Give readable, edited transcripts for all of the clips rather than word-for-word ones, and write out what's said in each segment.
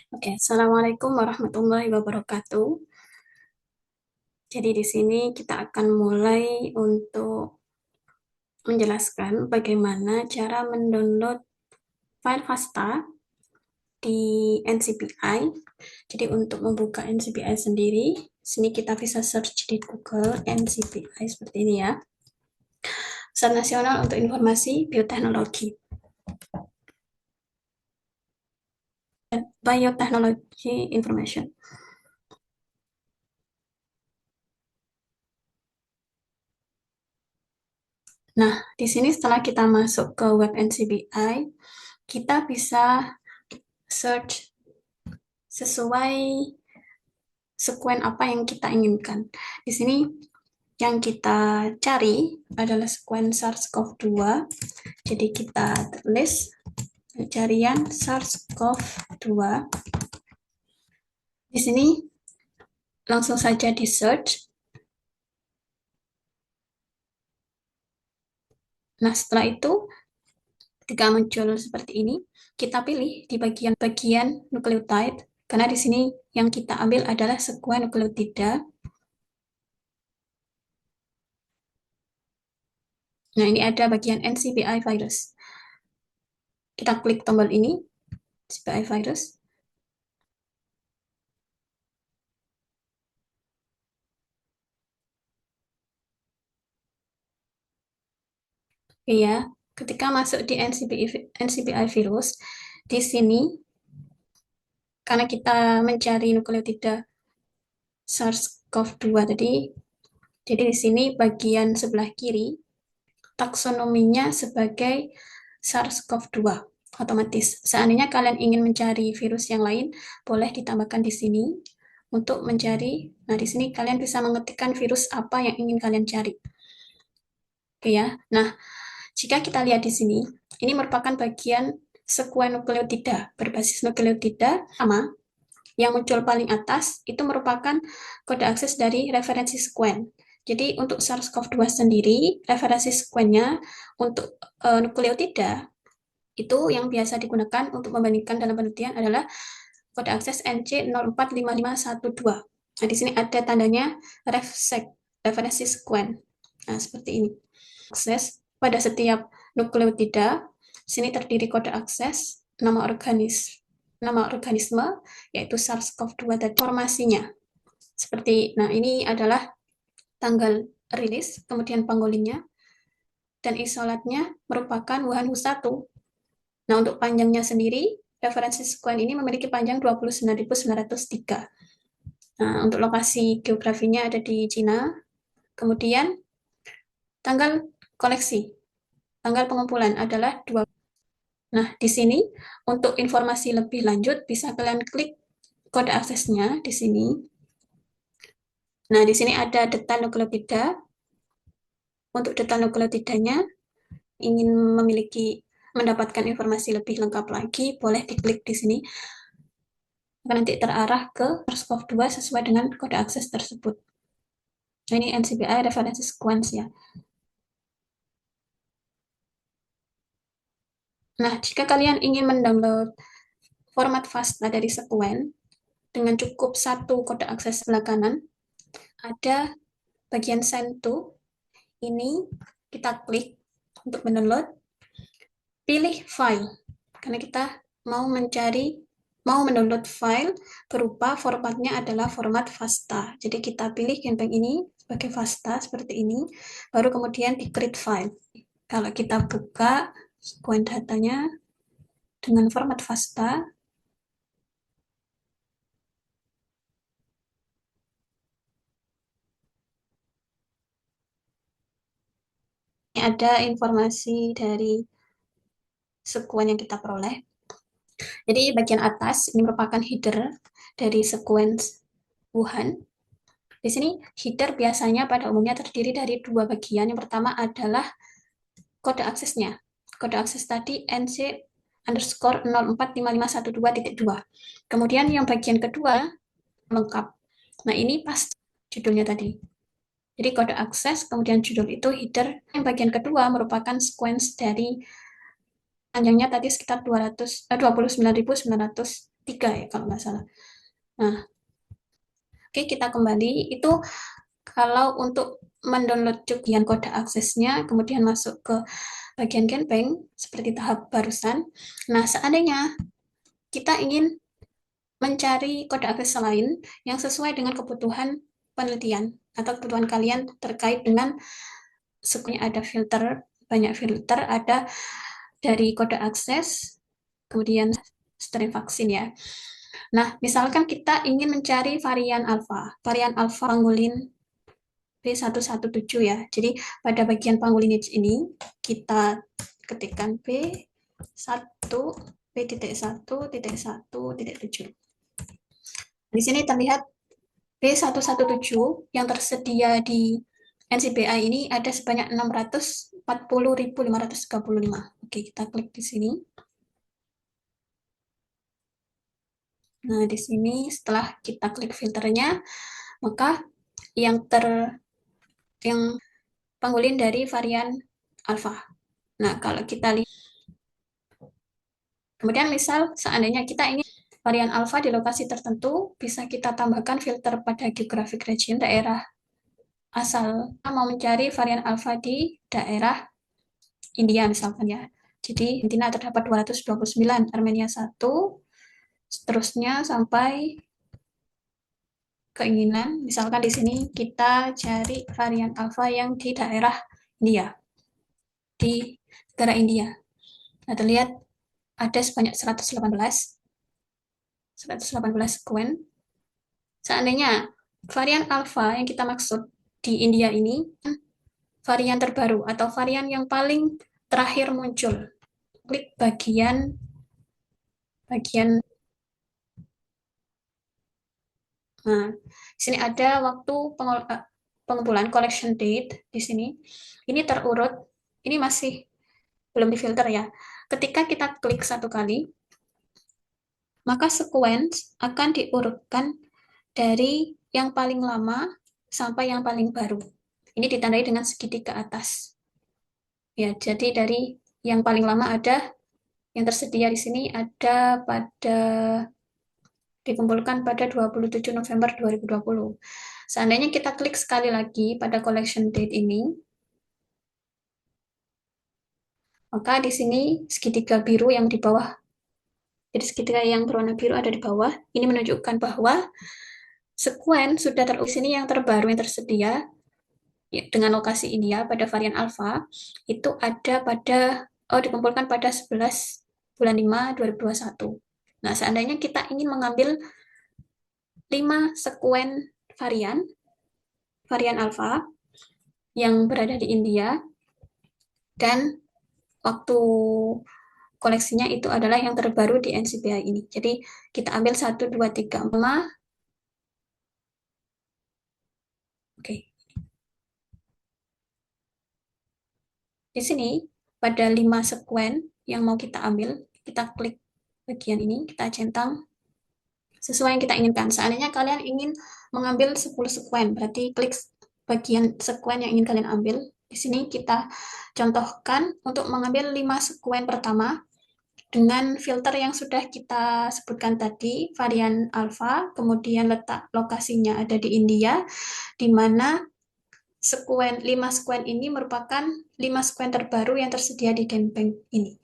Oke, Assalamualaikum warahmatullahi wabarakatuh. Jadi di sini kita akan mulai untuk menjelaskan bagaimana cara mendownload file FASTA di NCBI. Jadi untuk membuka NCBI sendiri, sini kita bisa search di Google NCBI seperti ini ya. Pusat Nasional untuk Informasi Bioteknologi. Biotechnology Information. Nah, di sini setelah kita masuk ke web NCBI, kita bisa search sesuai sekuen apa yang kita inginkan. Di sini yang kita cari adalah sekuen SARS-CoV-2. Jadi kita tulis pencarian SARS-CoV-2. Di sini langsung saja di search. Nah, setelah itu ketika muncul seperti ini, kita pilih di bagian nukleotide karena di sini yang kita ambil adalah sekuen nukleotida. Nah, ini ada bagian NCBI virus. Kita klik tombol ini, NCBI virus. Iya, ketika masuk di NCBI virus, di sini karena kita mencari nukleotida SARS-CoV-2 tadi, jadi di sini bagian sebelah kiri taksonominya sebagai SARS-CoV-2 otomatis. Seandainya kalian ingin mencari virus yang lain, boleh ditambahkan di sini untuk mencari. Nah, di sini kalian bisa mengetikkan virus apa yang ingin kalian cari. Oke ya. Nah, jika kita lihat di sini, ini merupakan bagian sekuen nukleotida berbasis nukleotida sama yang muncul paling atas itu merupakan kode akses dari referensi sekuen. Jadi untuk SARS-CoV-2 sendiri, referensi sekuennya untuk nukleotida itu yang biasa digunakan untuk membandingkan dalam penelitian adalah kode akses NC045512. Nah, di sini ada tandanya RefSec, referensi sekuen. Nah, seperti ini. Akses pada setiap nukleotida, sini terdiri kode akses, nama organisme, yaitu SARS-CoV-2 dan informasinya. Seperti, nah ini adalah tanggal rilis, kemudian panggolinnya, dan isolatnya merupakan Wuhan Hu1. Nah, untuk panjangnya sendiri, referensi sekuen ini memiliki panjang 29.903. Nah, untuk lokasi geografinya ada di Cina. Kemudian, tanggal koleksi, tanggal pengumpulan adalah 2. Nah, di sini untuk informasi lebih lanjut bisa kalian klik kode aksesnya di sini. Nah, di sini ada detail nukleotida. Untuk detail nukleotidanya, ingin mendapatkan informasi lebih lengkap lagi, boleh diklik di sini. Nanti terarah ke SARS-CoV-2 sesuai dengan kode akses tersebut. Nah, ini NCBI referensi sequence ya. Nah, jika kalian ingin mendownload format FASTA dari sekuen dengan cukup satu kode akses sebelah kanan, ada bagian send to. Ini kita klik untuk mendownload. Pilih file, karena kita mau mendownload file berupa formatnya adalah format FASTA. Jadi kita pilih campaign ini sebagai FASTA seperti ini, baru kemudian di create file. Kalau kita buka sekuen datanya dengan format FASTA, ini ada informasi dari sekuen yang kita peroleh. Jadi bagian atas ini merupakan header dari sequence Wuhan. Di sini header biasanya pada umumnya terdiri dari dua bagian. Yang pertama adalah kode aksesnya. Kode akses tadi NC underscore 045512.2. Kemudian yang bagian kedua lengkap. Nah, ini pas judulnya tadi. Jadi kode akses, kemudian judul itu header. Yang bagian kedua merupakan sequence dari panjangnya tadi sekitar 29.903. 3 ya kalau nggak salah. Nah, oke kita kembali. Itu kalau untuk mendownload cuplikan kode aksesnya, kemudian masuk ke bagian campaign seperti tahap barusan. Nah, seandainya kita ingin mencari kode akses lain yang sesuai dengan kebutuhan penelitian atau kebutuhan kalian terkait dengan sebenarnya ada filter, banyak filter, ada dari kode akses, kemudian strain vaksin ya. Nah, misalkan kita ingin mencari varian alfa pangolin B117 ya. Jadi pada bagian pangolin ini kita ketikkan B1 B.1.1.7. Di sini terlihat B117 yang tersedia di NCBI ini ada sebanyak 640.535. Oke, kita klik di sini. Nah, di sini setelah kita klik filternya, maka yang pangolin dari varian alpha. Nah, kalau kita lihat, kemudian misal seandainya kita ingin varian alpha di lokasi tertentu, bisa kita tambahkan filter pada geographic region daerah asal. Kita mau mencari varian alpha di daerah India misalkan ya. Jadi intinya terdapat 229, Armenia 1, seterusnya sampai keinginan. Misalkan di sini kita cari varian alpha yang di daerah India, di negara India. Nah, terlihat ada sebanyak 118 sekuen. Seandainya varian alpha yang kita maksud di India ini varian terbaru atau varian yang paling terakhir muncul, klik bagian bagian Nah, di sini ada waktu pengumpulan collection date di sini. Ini terurut, ini masih belum difilter ya. Ketika kita klik satu kali, maka sequence akan diurutkan dari yang paling lama sampai yang paling baru. Ini ditandai dengan segitiga atas. Ya, jadi dari yang paling lama ada yang tersedia di sini ada dikumpulkan pada 27 November 2020. Seandainya kita klik sekali lagi pada collection date ini, maka di sini segitiga biru yang di bawah, jadi segitiga yang berwarna biru ada di bawah, ini menunjukkan bahwa sekuen sudah teruji sini yang terbaru yang tersedia ya, dengan lokasi India pada varian alpha itu ada dikumpulkan pada 11 bulan 5 2021. Nah, seandainya kita ingin mengambil 5 sekuen varian alpha yang berada di India dan waktu koleksinya itu adalah yang terbaru di NCBI ini. Jadi kita ambil 1, 2, 3, 4. Oke. Di sini pada 5 sekuen yang mau kita ambil, kita klik bagian ini, kita centang sesuai yang kita inginkan. Seandainya kalian ingin mengambil 10 sekuen, berarti klik bagian sekuen yang ingin kalian ambil. Di sini kita contohkan untuk mengambil 5 sekuen pertama dengan filter yang sudah kita sebutkan tadi, varian alpha, kemudian letak lokasinya ada di India, di mana 5 sekuen ini merupakan 5 sekuen terbaru yang tersedia di campaign ini.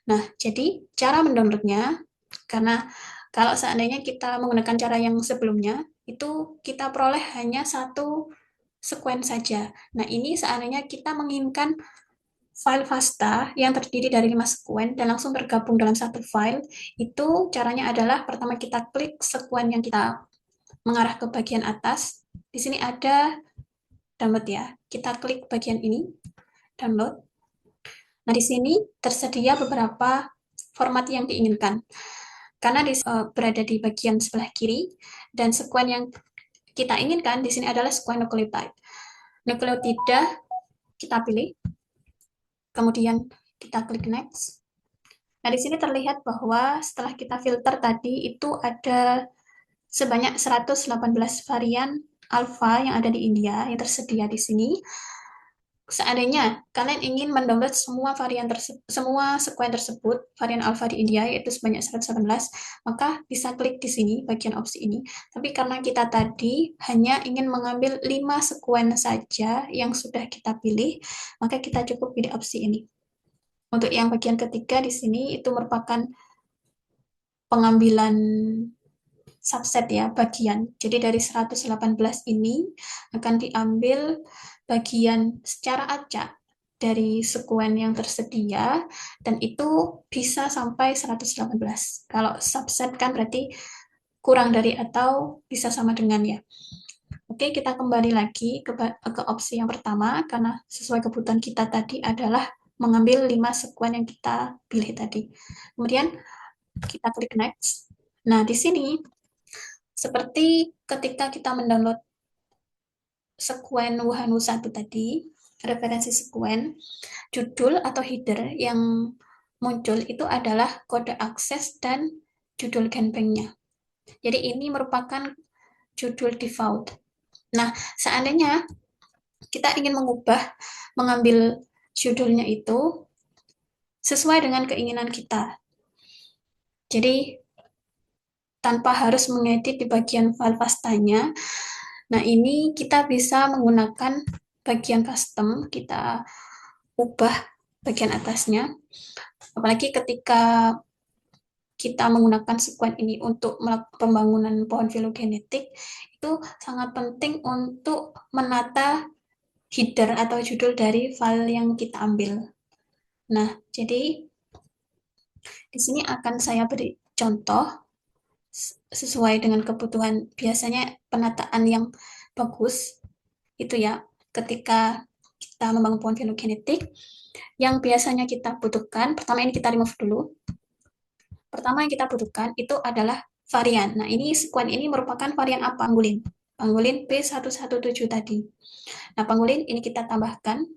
Nah, jadi cara mendownloadnya, karena kalau seandainya kita menggunakan cara yang sebelumnya, itu kita peroleh hanya satu sekuen saja. Nah, ini seandainya kita menginginkan file FASTA yang terdiri dari 5 sekuen dan langsung tergabung dalam satu file, itu caranya adalah pertama kita klik sekuen yang kita mengarah ke bagian atas. Di sini ada download ya. Kita klik bagian ini, download. Nah, di sini tersedia beberapa format yang diinginkan. Karena berada di bagian sebelah kiri dan sekuen yang kita inginkan di sini adalah sekuen nucleotide. Nukleotida kita pilih, kemudian kita klik next. Nah, di sini terlihat bahwa setelah kita filter tadi itu ada sebanyak 118 varian alpha yang ada di India yang tersedia di sini. Seandainya kalian ingin mendownload semua sekuen tersebut, varian alfa di India yaitu sebanyak 118, maka bisa klik di sini bagian opsi ini. Tapi karena kita tadi hanya ingin mengambil 5 sekuen saja yang sudah kita pilih, maka kita cukup pilih opsi ini. Untuk yang bagian ketiga di sini itu merupakan pengambilan subset ya, bagian. Jadi dari 118 ini akan diambil bagian secara acak dari sekuen yang tersedia dan itu bisa sampai 118. Kalau subset kan berarti kurang dari atau bisa sama dengan ya. Oke, kita kembali lagi ke opsi yang pertama karena sesuai kebutuhan kita tadi adalah mengambil 5 sekuen yang kita pilih tadi. Kemudian kita klik next. Nah, di sini seperti ketika kita mendownload sekuen Wuhan 1 tadi, referensi sekuen, judul atau header yang muncul itu adalah kode akses dan judul genbanknya. Jadi ini merupakan judul default. Nah, seandainya kita ingin mengambil judulnya itu sesuai dengan keinginan kita. Jadi tanpa harus mengedit di bagian file pastanya. Nah, ini kita bisa menggunakan bagian custom, kita ubah bagian atasnya. Apalagi ketika kita menggunakan sekuen ini untuk melakukan pembangunan pohon filogenetik, itu sangat penting untuk menata header atau judul dari file yang kita ambil. Nah, jadi di sini akan saya beri contoh sesuai dengan kebutuhan. Biasanya penataan yang bagus itu ya ketika kita membangun pohon filogenetik yang biasanya kita butuhkan. Pertama ini kita remove dulu. Pertama yang kita butuhkan itu adalah varian. Nah, ini sekuen ini merupakan varian apa? Pangolin. Pangolin P117 tadi. Nah, pangolin ini kita tambahkan.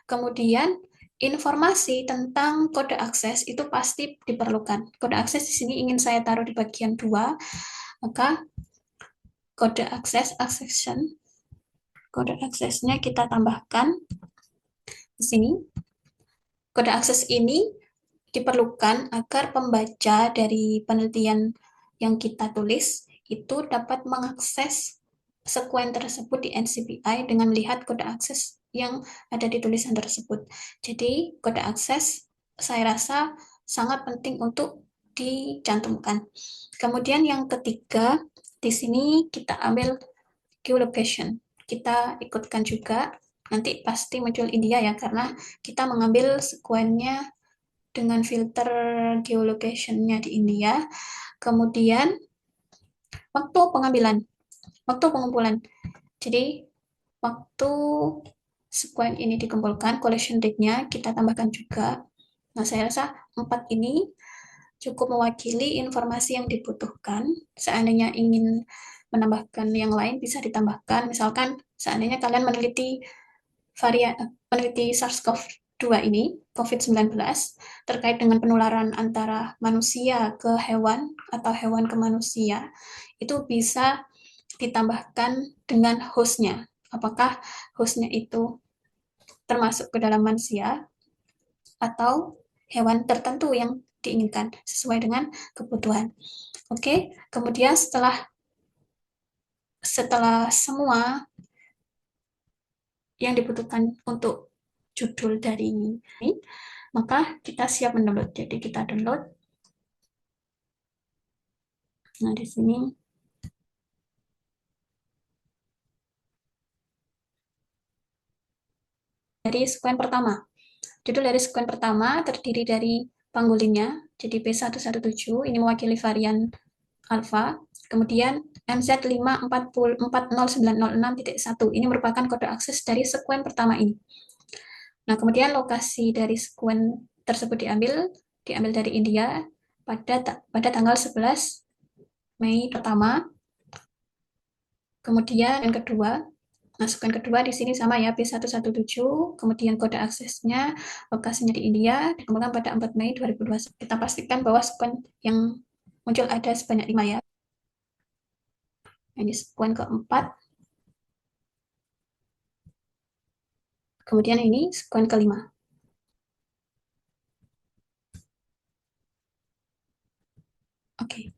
Kemudian informasi tentang kode akses itu pasti diperlukan. Kode akses di sini ingin saya taruh di bagian 2, maka kode akses accession, kode aksesnya kita tambahkan di sini. Kode akses ini diperlukan agar pembaca dari penelitian yang kita tulis itu dapat mengakses sekuen tersebut di NCBI dengan melihat kode akses yang ada di tulisan tersebut. Jadi, kode akses saya rasa sangat penting untuk dicantumkan. Kemudian yang ketiga, di sini kita ambil geolocation. Kita ikutkan juga, nanti pasti muncul India ya, karena kita mengambil sekuennya dengan filter geolocation-nya di India. Kemudian waktu pengambilan, waktu pengumpulan. Jadi waktu sekuen ini dikumpulkan, collection date-nya kita tambahkan juga. Nah, saya rasa 4 ini cukup mewakili informasi yang dibutuhkan. Seandainya ingin menambahkan yang lain bisa ditambahkan. Misalkan seandainya kalian meneliti SARS-CoV-2 ini, COVID-19, terkait dengan penularan antara manusia ke hewan atau hewan ke manusia, itu bisa ditambahkan dengan hostnya. Apakah hostnya itu termasuk ke dalam manusia atau hewan tertentu yang diinginkan sesuai dengan kebutuhan. Oke, kemudian setelah semua yang dibutuhkan untuk judul dari ini, maka kita siap mendownload. Jadi kita download. Nah, di sini dari sekuen pertama. Judul dari sekuen pertama terdiri dari panggolinnya, jadi B117, ini mewakili varian alpha. Kemudian MZ5404096.1, ini merupakan kode akses dari sekuen pertama ini. Nah, kemudian lokasi dari sekuen tersebut diambil dari India pada tanggal 11 Mei pertama. Kemudian yang kedua, nah sekuen kedua di sini sama ya, B117, kemudian kode aksesnya, lokasinya di India, dikembangkan pada 4 Mei 2021. Kita pastikan bahwa sekuen yang muncul ada sebanyak 5 ya. Ini sekuen keempat. Kemudian ini sekuen kelima. Oke.